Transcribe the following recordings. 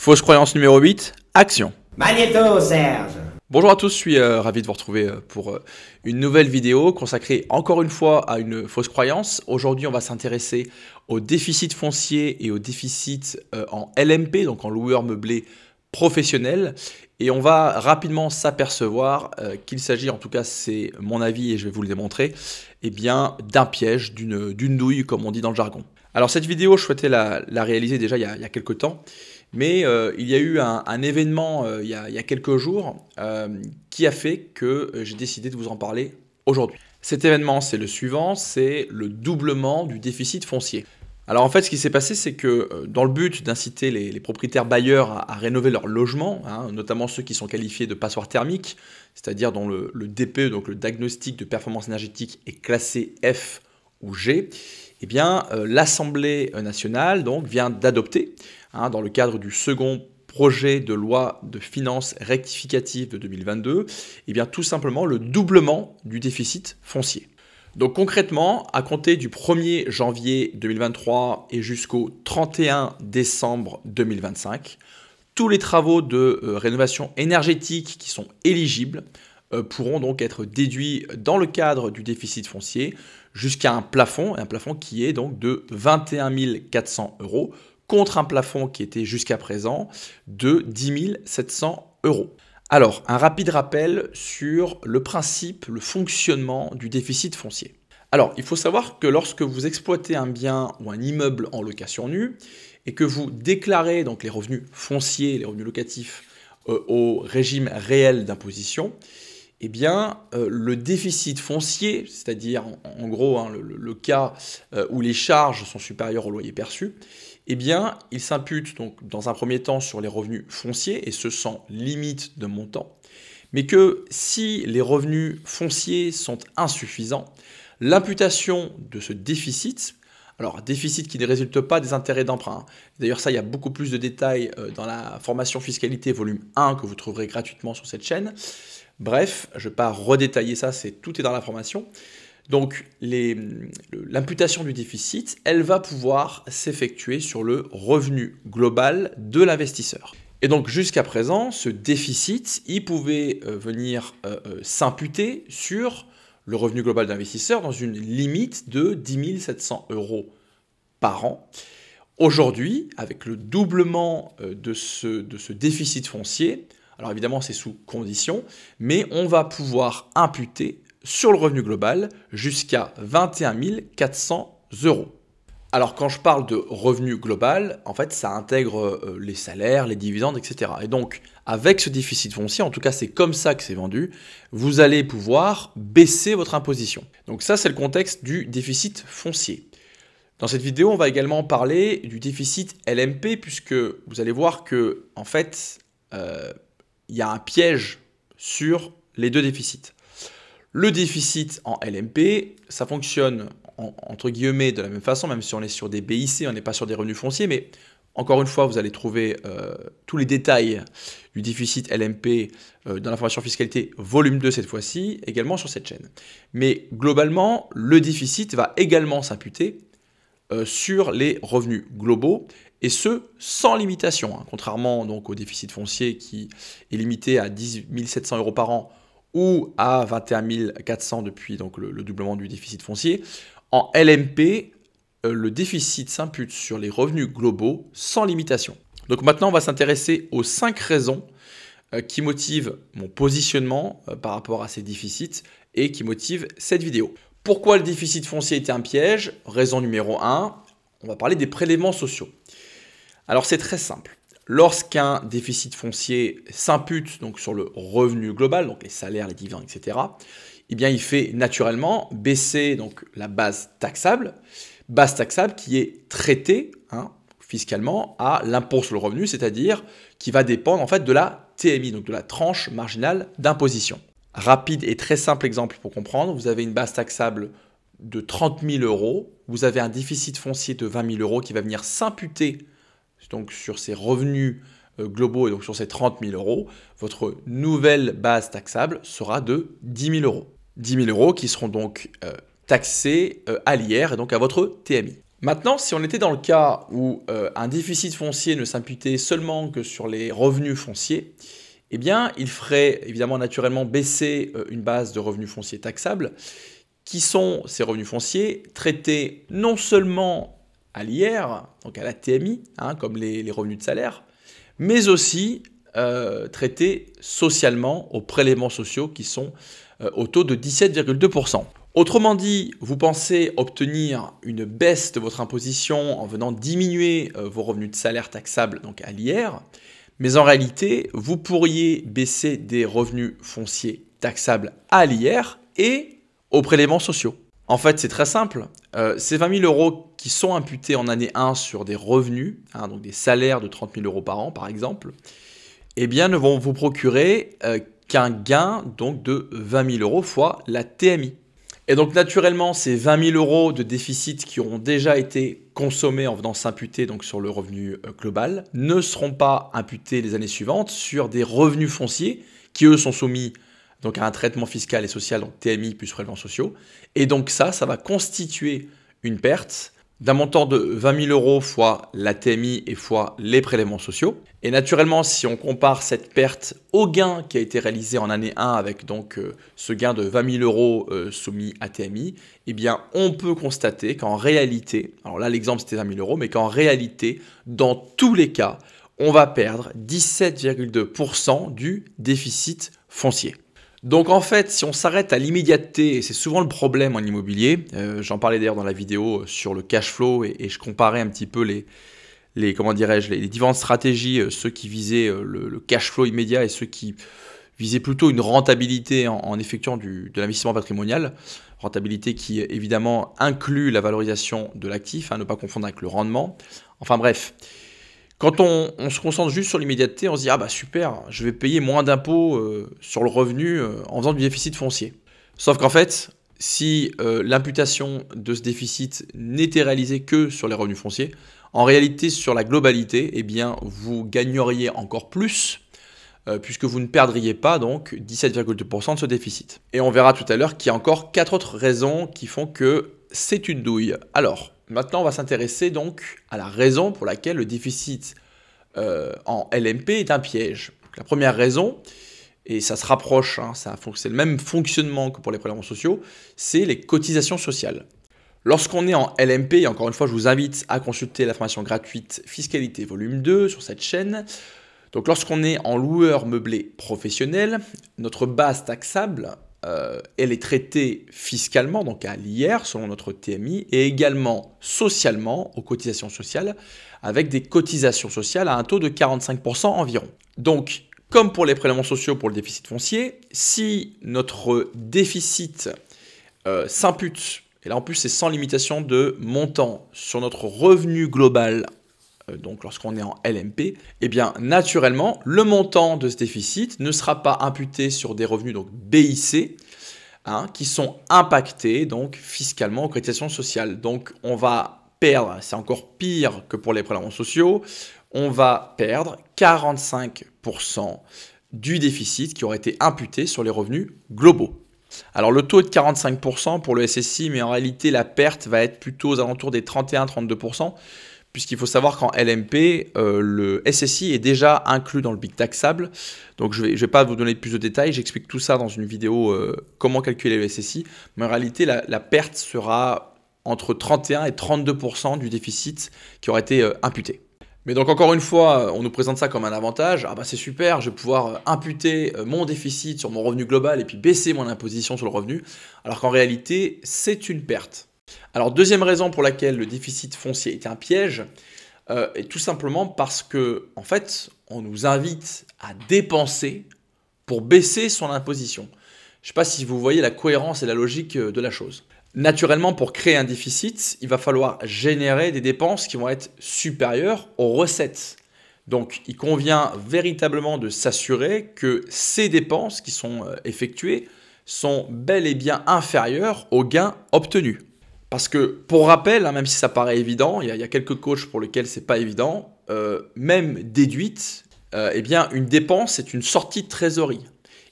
Fausse croyance numéro 8, action. Magnéto, Serge. Bonjour à tous, je suis ravi de vous retrouver pour une nouvelle vidéo consacrée encore une fois à une fausse croyance. Aujourd'hui, on va s'intéresser au déficit foncier et au déficit en LMP, donc en loueur meublé professionnel. Et on va rapidement s'apercevoir qu'il s'agit, en tout cas c'est mon avis et je vais vous le démontrer, eh bien d'un piège, d'une douille comme on dit dans le jargon. Alors cette vidéo, je souhaitais la réaliser déjà il y a quelques temps. Mais il y a eu un événement il y a quelques jours qui a fait que j'ai décidé de vous en parler aujourd'hui. Cet événement, c'est le suivant, c'est le doublement du déficit foncier. Alors en fait, ce qui s'est passé, c'est que dans le but d'inciter les propriétaires bailleurs à rénover leur logement, notamment ceux qui sont qualifiés de passoires thermiques, c'est-à-dire dont le DPE, donc le diagnostic de performance énergétique, est classé F ou G, eh bien l'Assemblée nationale donc, vient d'adopter, dans le cadre du second projet de loi de finances rectificative de 2022, eh bien, tout simplement le doublement du déficit foncier. Donc concrètement, à compter du 1er janvier 2023 et jusqu'au 31 décembre 2025, tous les travaux de rénovation énergétique qui sont éligibles pourront donc être déduits dans le cadre du déficit foncier jusqu'à un plafond qui est donc de 21 400 €, contre un plafond qui était jusqu'à présent de 10 700 €. Alors, un rapide rappel sur le principe, le fonctionnement du déficit foncier. Alors, il faut savoir que lorsque vous exploitez un bien ou un immeuble en location nue et que vous déclarez donc les revenus fonciers, les revenus locatifs au régime réel d'imposition, eh bien, le déficit foncier, c'est-à-dire en gros le cas où les charges sont supérieures au loyer perçu, eh bien, il s'impute donc dans un premier temps sur les revenus fonciers, et ce sans limite de montant, mais que si les revenus fonciers sont insuffisants, l'imputation de ce déficit, alors déficit qui ne résulte pas des intérêts d'emprunt, d'ailleurs ça il y a beaucoup plus de détails dans la formation fiscalité volume 1 que vous trouverez gratuitement sur cette chaîne. Bref, je ne vais pas redétailler ça, tout est dans la formation. Donc l'imputation du déficit, elle va pouvoir s'effectuer sur le revenu global de l'investisseur. Et donc jusqu'à présent, ce déficit, il pouvait venir s'imputer sur le revenu global d'investisseur dans une limite de 10 700 € par an. Aujourd'hui, avec le doublement de ce déficit foncier, alors évidemment c'est sous condition, mais on va pouvoir imputer sur le revenu global jusqu'à 21 400 €. Alors quand je parle de revenu global, en fait ça intègre les salaires, les dividendes, etc. Et donc avec ce déficit foncier, en tout cas c'est comme ça que c'est vendu, vous allez pouvoir baisser votre imposition. Donc ça c'est le contexte du déficit foncier. Dans cette vidéo, on va également parler du déficit LMP, puisque vous allez voir que en fait il y a un piège sur les deux déficits. Le déficit en LMP, ça fonctionne entre guillemets de la même façon, même si on est sur des BIC, on n'est pas sur des revenus fonciers, mais encore une fois, vous allez trouver tous les détails du déficit LMP dans la formation fiscalité volume 2 cette fois-ci, également sur cette chaîne. Mais globalement, le déficit va également s'imputer sur les revenus globaux, et ce sans limitation, contrairement donc au déficit foncier qui est limité à 10 700 € par an ou à 21 400 depuis donc le doublement du déficit foncier. En LMP, le déficit s'impute sur les revenus globaux sans limitation. Donc maintenant, on va s'intéresser aux 5 raisons qui motivent mon positionnement par rapport à ces déficits et qui motivent cette vidéo. Pourquoi le déficit foncier était un piège? Raison numéro 1, on va parler des prélèvements sociaux. Alors c'est très simple. Lorsqu'un déficit foncier s'impute donc sur le revenu global, donc les salaires, les dividendes, etc., eh bien il fait naturellement baisser donc la base taxable qui est traitée fiscalement à l'impôt sur le revenu, c'est-à-dire qui va dépendre en fait de la TMI, donc de la tranche marginale d'imposition. Rapide et très simple exemple pour comprendre, vous avez une base taxable de 30 000 €, vous avez un déficit foncier de 20 000 € qui va venir s'imputer donc sur ces revenus globaux et donc sur ces 30 000 €, votre nouvelle base taxable sera de 10 000 €. 10 000 € qui seront donc taxés à l'IR et donc à votre TMI. Maintenant, si on était dans le cas où un déficit foncier ne s'imputait seulement que sur les revenus fonciers, eh bien, il ferait évidemment naturellement baisser une base de revenus fonciers taxables, qui sont ces revenus fonciers traités non seulement à l'IR, donc à la TMI, hein, comme les revenus de salaire, mais aussi traités socialement aux prélèvements sociaux qui sont au taux de 17,2%. Autrement dit, vous pensez obtenir une baisse de votre imposition en venant diminuer vos revenus de salaire taxables donc à l'IR, mais en réalité, vous pourriez baisser des revenus fonciers taxables à l'IR et aux prélèvements sociaux. En fait, c'est très simple. Ces 20 000 euros qui sont imputés en année 1 sur des revenus, hein, donc des salaires de 30 000 euros par an par exemple, eh bien, ne vont vous procurer qu'un gain donc, de 20 000 euros fois la TMI. Et donc naturellement, ces 20 000 euros de déficit qui auront déjà été consommés en venant s'imputer donc sur le revenu global ne seront pas imputés les années suivantes sur des revenus fonciers qui eux sont soumis donc à un traitement fiscal et social, donc TMI plus prélèvements sociaux. Et donc ça va constituer une perte d'un montant de 20 000 euros fois la TMI et fois les prélèvements sociaux. Et naturellement, si on compare cette perte au gain qui a été réalisé en année 1 avec donc ce gain de 20 000 euros soumis à TMI, eh bien, on peut constater qu'en réalité, alors là l'exemple c'était 20 000 euros, mais qu'en réalité, dans tous les cas, on va perdre 17,2% du déficit foncier. Donc en fait, si on s'arrête à l'immédiateté, et c'est souvent le problème en immobilier, j'en parlais d'ailleurs dans la vidéo sur le cash flow et je comparais un petit peu comment dirais-je, les différentes stratégies, ceux qui visaient le cash flow immédiat et ceux qui visaient plutôt une rentabilité en effectuant de l'investissement patrimonial, rentabilité qui évidemment inclut la valorisation de l'actif, ne pas confondre avec le rendement. Enfin bref. Quand on se concentre juste sur l'immédiateté, on se dit « Ah bah super, je vais payer moins d'impôts sur le revenu en faisant du déficit foncier ». Sauf qu'en fait, si l'imputation de ce déficit n'était réalisée que sur les revenus fonciers, en réalité, sur la globalité, eh bien, vous gagneriez encore plus puisque vous ne perdriez pas donc 17,2% de ce déficit. Et on verra tout à l'heure qu'il y a encore 4 autres raisons qui font que c'est une douille. Alors, maintenant, on va s'intéresser donc à la raison pour laquelle le déficit en LMP est un piège. Donc, la première raison, et ça se rapproche, c'est le même fonctionnement que pour les prélèvements sociaux, c'est les cotisations sociales. Lorsqu'on est en LMP, et encore une fois, je vous invite à consulter la formation gratuite Fiscalité volume 2 sur cette chaîne. Donc lorsqu'on est en loueur meublé professionnel, notre base taxable, elle est traitée fiscalement, donc à l'IR selon notre TMI, et également socialement aux cotisations sociales, avec des cotisations sociales à un taux de 45% environ. Donc, comme pour les prélèvements sociaux pour le déficit foncier, si notre déficit s'impute, et là en plus c'est sans limitation de montant, sur notre revenu global, donc lorsqu'on est en LMP, eh bien naturellement, le montant de ce déficit ne sera pas imputé sur des revenus donc BIC, qui sont impactés donc fiscalement aux cotisations sociales. Donc on va perdre, c'est encore pire que pour les prélèvements sociaux, on va perdre 45% du déficit qui aurait été imputé sur les revenus globaux. Alors le taux est de 45% pour le SSI, mais en réalité la perte va être plutôt aux alentours des 31-32%, puisqu'il faut savoir qu'en LMP, le SSI est déjà inclus dans le BIC taxable. Donc je vais pas vous donner plus de détails, j'explique tout ça dans une vidéo comment calculer le SSI, mais en réalité la perte sera entre 31 et 32% du déficit qui aurait été imputé. Mais donc encore une fois, on nous présente ça comme un avantage. Ah bah c'est super, je vais pouvoir imputer mon déficit sur mon revenu global et puis baisser mon imposition sur le revenu, alors qu'en réalité, c'est une perte. Alors deuxième raison pour laquelle le déficit foncier est un piège, est tout simplement parce que en fait, on nous invite à dépenser pour baisser son imposition. Je ne sais pas si vous voyez la cohérence et la logique de la chose. Naturellement, pour créer un déficit, il va falloir générer des dépenses qui vont être supérieures aux recettes. Donc, il convient véritablement de s'assurer que ces dépenses qui sont effectuées sont bel et bien inférieures aux gains obtenus. Parce que, pour rappel, même si ça paraît évident, il y a quelques coachs pour lesquels c'est pas évident, même déduite, eh bien, une dépense, c'est une sortie de trésorerie.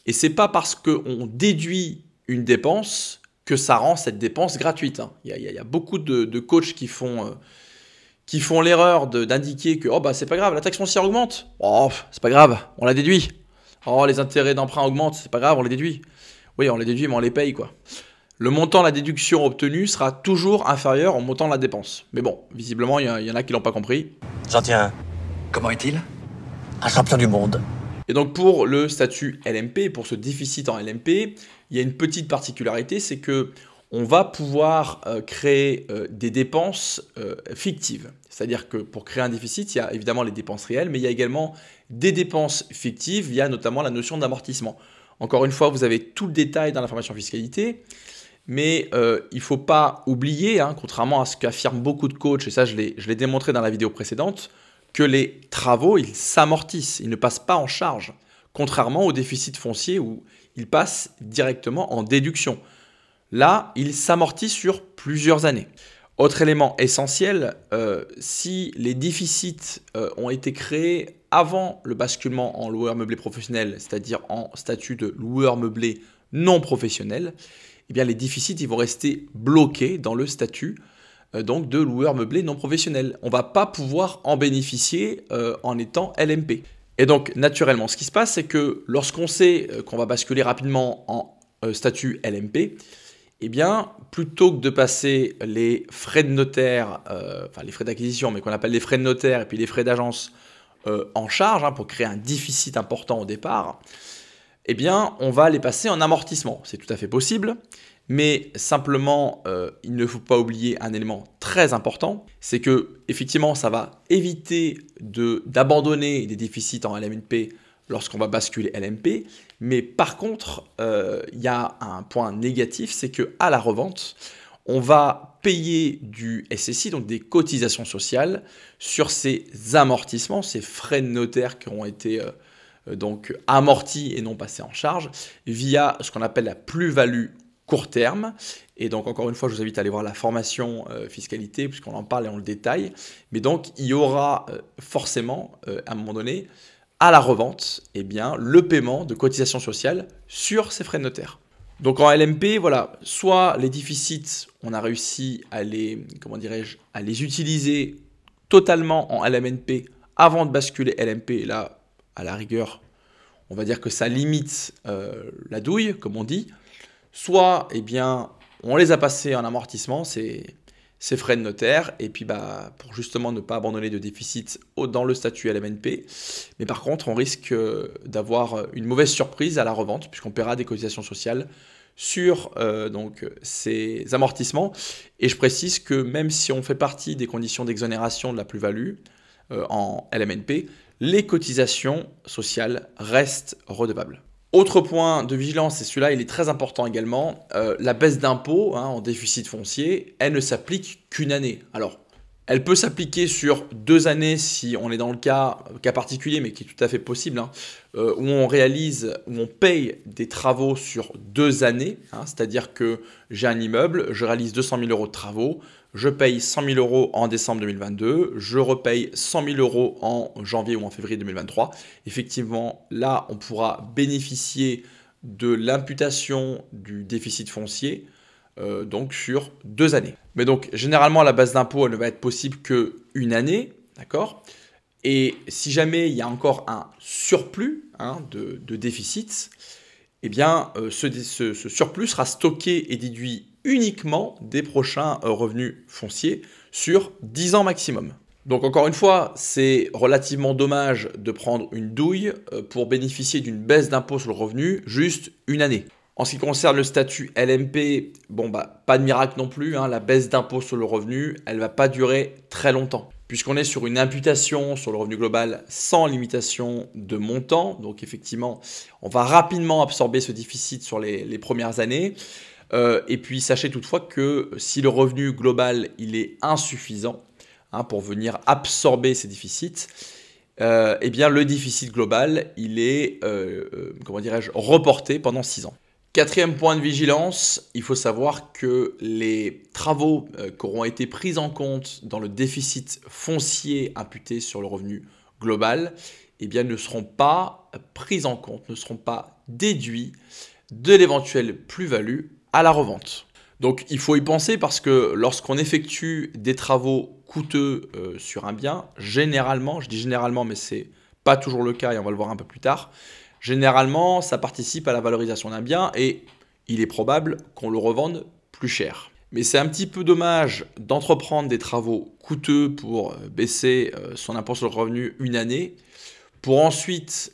Et c'est pas parce qu'on déduit une dépense que ça rend cette dépense gratuite, hein. Il y a beaucoup de coachs qui font l'erreur d'indiquer que oh, bah, c'est pas grave, la taxe foncière augmente. Oh, c'est pas grave, on la déduit. Oh, les intérêts d'emprunt augmentent, c'est pas grave, on les déduit. Oui, on les déduit, mais on les paye, quoi. Le montant de la déduction obtenue sera toujours inférieur au montant de la dépense. Mais bon, visiblement, il y en a qui l'ont pas compris. J'en tiens un. Comment est-il? Un champion du monde. Et donc pour le statut LMP, pour ce déficit en LMP, il y a une petite particularité, c'est que on va pouvoir créer des dépenses fictives. C'est-à-dire que pour créer un déficit, il y a évidemment les dépenses réelles, mais il y a également des dépenses fictives via notamment la notion d'amortissement. Encore une fois, vous avez tout le détail dans l'information fiscalité, mais il ne faut pas oublier, hein, contrairement à ce qu'affirment beaucoup de coachs, et ça je l'ai démontré dans la vidéo précédente, que les travaux, ils s'amortissent, ils ne passent pas en charge, contrairement au déficit foncier où ils passent directement en déduction. Là, ils s'amortissent sur plusieurs années. Autre élément essentiel, si les déficits ont été créés avant le basculement en loueur meublé professionnel, c'est-à-dire en statut de loueur meublé non professionnel, eh bien les déficits ils vont rester bloqués dans le statut donc de loueur meublé non professionnel. On ne va pas pouvoir en bénéficier en étant LMP. Et donc naturellement, ce qui se passe, c'est que lorsqu'on sait qu'on va basculer rapidement en statut LMP, eh bien, plutôt que de passer les frais de notaire, enfin les frais d'acquisition, mais qu'on appelle les frais de notaire et puis les frais d'agence en charge hein, pour créer un déficit important au départ, eh bien, on va les passer en amortissement. C'est tout à fait possible, mais simplement, il ne faut pas oublier un élément très important, c'est que effectivement, ça va éviter d'abandonner des déficits en LMNP lorsqu'on va basculer LMP, mais par contre, il y a un point négatif, c'est qu'à la revente, on va payer du SSI, donc des cotisations sociales, sur ces amortissements, ces frais de notaire qui ont été donc amortis et non passés en charge, via ce qu'on appelle la plus-value court terme. Et donc, encore une fois, je vous invite à aller voir la formation fiscalité, puisqu'on en parle et on le détaille. Mais donc, il y aura forcément, à un moment donné, à la revente, eh bien, le paiement de cotisations sociales sur ces frais de notaire. Donc en LMP, voilà, soit les déficits, on a réussi à les, comment dirais-je, à les utiliser totalement en LMNP avant de basculer LMP. Et là, à la rigueur, on va dire que ça limite la douille, comme on dit. Soit, eh bien, on les a passés en amortissement, ces frais de notaire, et puis bah, pour justement ne pas abandonner de déficit dans le statut LMNP. Mais par contre, on risque d'avoir une mauvaise surprise à la revente, puisqu'on paiera des cotisations sociales sur donc, ces amortissements. Et je précise que même si on fait partie des conditions d'exonération de la plus-value en LMNP, les cotisations sociales restent redevables. Autre point de vigilance, et celui-là il est très important également, la baisse d'impôt hein, en déficit foncier, elle ne s'applique qu'une année. Alors, elle peut s'appliquer sur 2 années si on est dans le cas particulier, mais qui est tout à fait possible, hein, où on paye des travaux sur 2 années, hein, c'est-à-dire que j'ai un immeuble, je réalise 200 000 € de travaux, je paye 100 000 € en décembre 2022, je repaye 100 000 € en janvier ou en février 2023. Effectivement, là, on pourra bénéficier de l'imputation du déficit foncier donc sur 2 années. Mais donc, généralement, la base d'impôt, elle ne va être possible qu'une année, d'accord? Et si jamais il y a encore un surplus hein, de déficit, eh bien, ce surplus sera stocké et déduit uniquement des prochains revenus fonciers sur 10 ans maximum. Donc encore une fois, c'est relativement dommage de prendre une douille pour bénéficier d'une baisse d'impôt sur le revenu juste une année. En ce qui concerne le statut LMP, bon bah pas de miracle non plus, hein, la baisse d'impôt sur le revenu, elle ne va pas durer très longtemps. Puisqu'on est sur une imputation sur le revenu global sans limitation de montant, donc effectivement, on va rapidement absorber ce déficit sur les premières années. Et puis sachez toutefois que si le revenu global il est insuffisant hein, pour venir absorber ces déficits, eh bien le déficit global il est comment dirais-je, reporté pendant 6 ans. Quatrième point de vigilance, il faut savoir que les travaux qui auront été pris en compte dans le déficit foncier imputé sur le revenu global eh bien, ne seront pas pris en compte, ne seront pas déduits de l'éventuelle plus-value à la revente. Donc il faut y penser parce que lorsqu'on effectue des travaux coûteux sur un bien, généralement, je dis généralement mais c'est pas toujours le cas et on va le voir un peu plus tard, généralement ça participe à la valorisation d'un bien et il est probable qu'on le revende plus cher. Mais c'est un petit peu dommage d'entreprendre des travaux coûteux pour baisser son impôt sur le revenu une année, pour ensuite,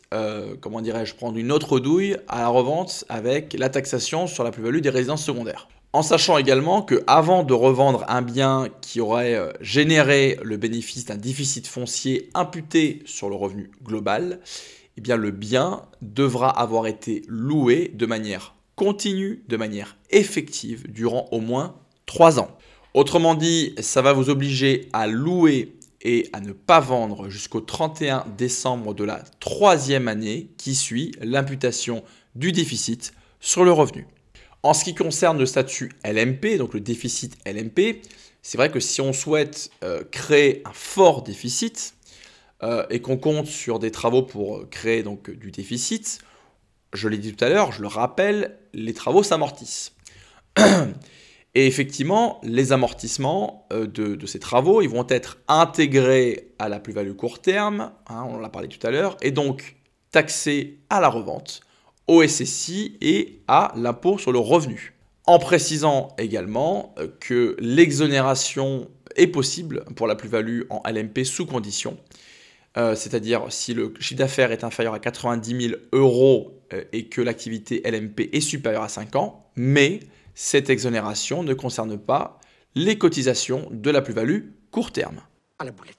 comment dirais-je, prendre une autre douille à la revente avec la taxation sur la plus-value des résidences secondaires. En sachant également qu'avant de revendre un bien qui aurait généré le bénéfice d'un déficit foncier imputé sur le revenu global, eh bien le bien devra avoir été loué de manière continue, de manière effective, durant au moins 3 ans. Autrement dit, ça va vous obliger à louer et à ne pas vendre jusqu'au 31 décembre de la 3e année qui suit l'imputation du déficit sur le revenu. En ce qui concerne le statut LMP, donc le déficit LMP, c'est vrai que si on souhaite créer un fort déficit et qu'on compte sur des travaux pour créer donc du déficit, je l'ai dit tout à l'heure, je le rappelle, les travaux s'amortissent. Et effectivement, les amortissements de ces travaux, ils vont être intégrés à la plus-value court terme, hein, on en a parlé tout à l'heure, et donc taxés à la revente, au SSI et à l'impôt sur le revenu. En précisant également que l'exonération est possible pour la plus-value en LMP sous condition, c'est-à-dire si le chiffre d'affaires est inférieur à 90 000 euros et que l'activité LMP est supérieure à 5 ans, mais cette exonération ne concerne pas les cotisations de la plus-value court terme. À la boulette.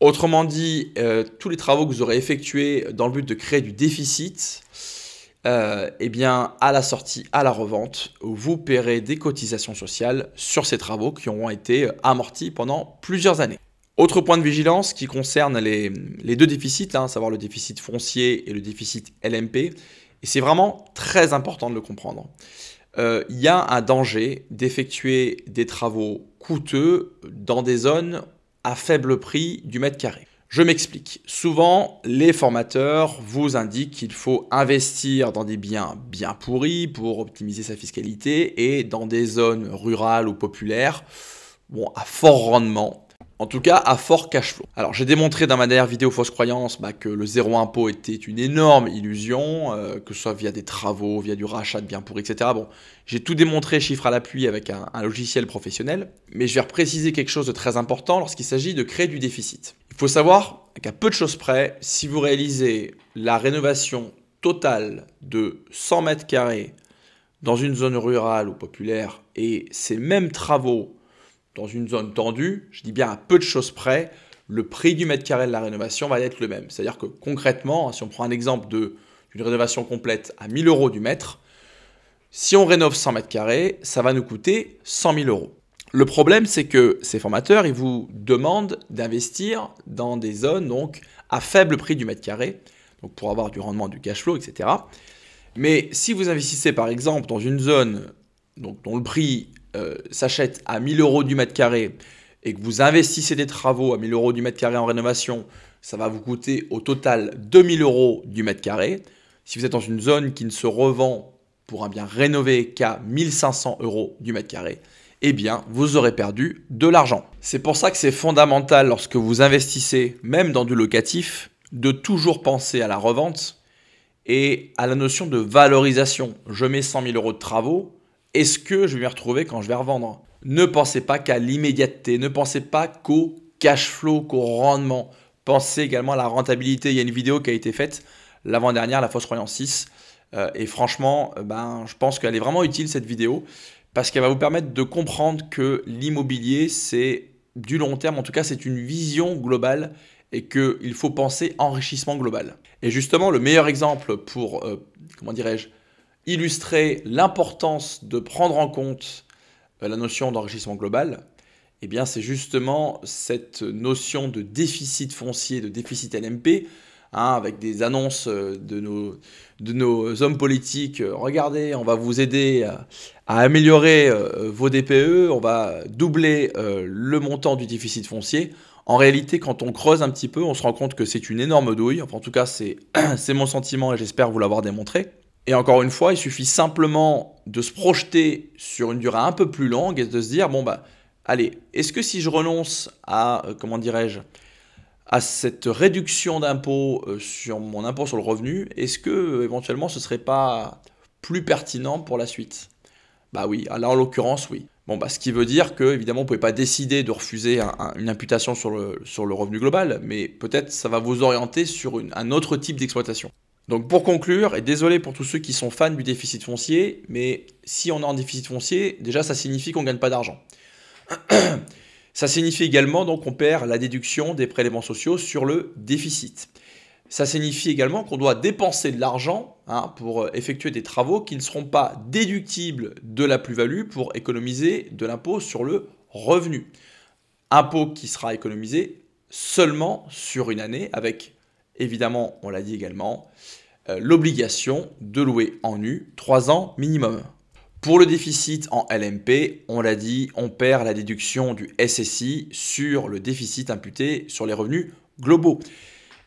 Autrement dit, tous les travaux que vous aurez effectués dans le but de créer du déficit, eh bien, à la sortie, à la revente, vous paierez des cotisations sociales sur ces travaux qui auront été amortis pendant plusieurs années. Autre point de vigilance qui concerne les deux déficits, à savoir le déficit foncier et le déficit LMP, et c'est vraiment très important de le comprendre. Il y a un danger d'effectuer des travaux coûteux dans des zones à faible prix du mètre carré. Je m'explique. Souvent, les formateurs vous indiquent qu'il faut investir dans des biens bien pourris pour optimiser sa fiscalité et dans des zones rurales ou populaires, bon, à fort rendement. En tout cas, à fort cash flow. Alors, j'ai démontré dans ma dernière vidéo Fausse Croyance que le zéro impôt était une énorme illusion, que ce soit via des travaux, via du rachat de biens pourris, etc. Bon, j'ai tout démontré, chiffres à l'appui, avec un logiciel professionnel. Mais je vais repréciser quelque chose de très important lorsqu'il s'agit de créer du déficit. Il faut savoir qu'à peu de choses près, si vous réalisez la rénovation totale de 100 mètres carrés dans une zone rurale ou populaire et ces mêmes travaux dans une zone tendue, je dis bien à peu de choses près, le prix du mètre carré de la rénovation va être le même. C'est-à-dire que concrètement, si on prend un exemple d'une rénovation complète à 1 000 euros du mètre, si on rénove 100 mètres carrés, ça va nous coûter 100 000 euros. Le problème, c'est que ces formateurs, ils vous demandent d'investir dans des zones donc, à faible prix du mètre carré, donc pour avoir du rendement, du cash flow, etc. Mais si vous investissez par exemple dans une zone donc, dont le prix s'achète à 1 000 euros du mètre carré et que vous investissez des travaux à 1 000 euros du mètre carré en rénovation, ça va vous coûter au total 2 000 euros du mètre carré. Si vous êtes dans une zone qui ne se revend pour un bien rénové qu'à 1 500 euros du mètre carré, eh bien, vous aurez perdu de l'argent. C'est pour ça que c'est fondamental lorsque vous investissez, même dans du locatif, de toujours penser à la revente et à la notion de valorisation. Je mets 100 000 euros de travaux. Est-ce que je vais m'y retrouver quand je vais revendre? Ne pensez pas qu'à l'immédiateté, ne pensez pas qu'au cash flow, qu'au rendement. Pensez également à la rentabilité. Il y a une vidéo qui a été faite l'avant-dernière, la Fausse Croyance 6. Et franchement, je pense qu'elle est vraiment utile cette vidéo parce qu'elle va vous permettre de comprendre que l'immobilier, c'est du long terme. En tout cas, c'est une vision globale et qu'il faut penser enrichissement global. Et justement, le meilleur exemple pour, comment dirais-je, illustrer l'importance de prendre en compte la notion d'enrichissement global, eh bien c'est justement cette notion de déficit foncier, de déficit LMP, avec des annonces de nos hommes politiques. Regardez, on va vous aider à améliorer vos DPE, on va doubler le montant du déficit foncier. En réalité, quand on creuse un petit peu, on se rend compte que c'est une énorme douille. Enfin, en tout cas, c'est mon sentiment et j'espère vous l'avoir démontré. Et encore une fois, il suffit simplement de se projeter sur une durée un peu plus longue et de se dire, bon bah, allez, est-ce que si je renonce à, comment dirais-je, à cette réduction d'impôt sur mon impôt sur le revenu, est-ce que éventuellement ce serait pas plus pertinent pour la suite? Bah oui, là en l'occurrence oui. Bon bah ce qui veut dire que évidemment vous pouvez pas décider de refuser une imputation sur le revenu global, mais peut-être ça va vous orienter sur un autre type d'exploitation. Donc pour conclure, et désolé pour tous ceux qui sont fans du déficit foncier, mais si on est en déficit foncier, déjà ça signifie qu'on ne gagne pas d'argent. Ça signifie également donc qu'on perd la déduction des prélèvements sociaux sur le déficit. Ça signifie également qu'on doit dépenser de l'argent pour effectuer des travaux qui ne seront pas déductibles de la plus-value pour économiser de l'impôt sur le revenu. Impôt qui sera économisé seulement sur une année avec, évidemment, on l'a dit également, l'obligation de louer en nu 3 ans minimum. Pour le déficit en LMP, on l'a dit, on perd la déduction du SSI sur le déficit imputé sur les revenus globaux.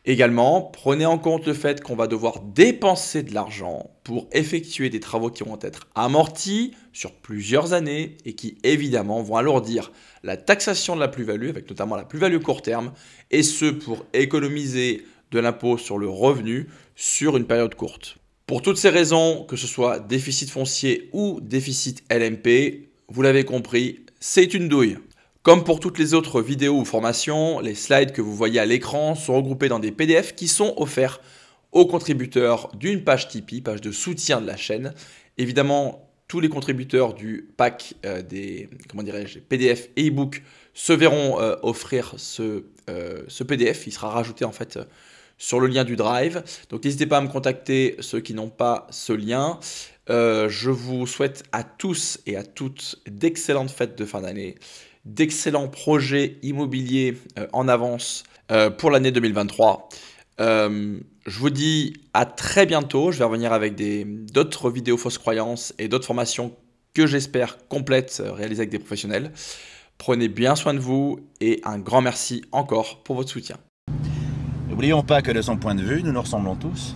Également, prenez en compte le fait qu'on va devoir dépenser de l'argent pour effectuer des travaux qui vont être amortis sur plusieurs années et qui évidemment vont alourdir la taxation de la plus-value, avec notamment la plus-value court terme, et ce pour économiser de l'impôt sur le revenu sur une période courte. Pour toutes ces raisons, que ce soit déficit foncier ou déficit LMP, vous l'avez compris, c'est une douille. Comme pour toutes les autres vidéos ou formations, les slides que vous voyez à l'écran sont regroupés dans des PDF qui sont offerts aux contributeurs d'une page Tipeee, page de soutien de la chaîne. Évidemment, tous les contributeurs du pack des PDF et e-book se verront offrir ce PDF. Il sera rajouté en fait sur le lien du Drive. Donc n'hésitez pas à me contacter ceux qui n'ont pas ce lien. Je vous souhaite à tous et à toutes d'excellentes fêtes de fin d'année, d'excellents projets immobiliers en avance pour l'année 2023. Je vous dis à très bientôt. Je vais revenir avec d'autres vidéos fausses croyances et d'autres formations que j'espère complètes, réalisées avec des professionnels. Prenez bien soin de vous et un grand merci encore pour votre soutien. N'oublions pas que de son point de vue, nous nous ressemblons tous.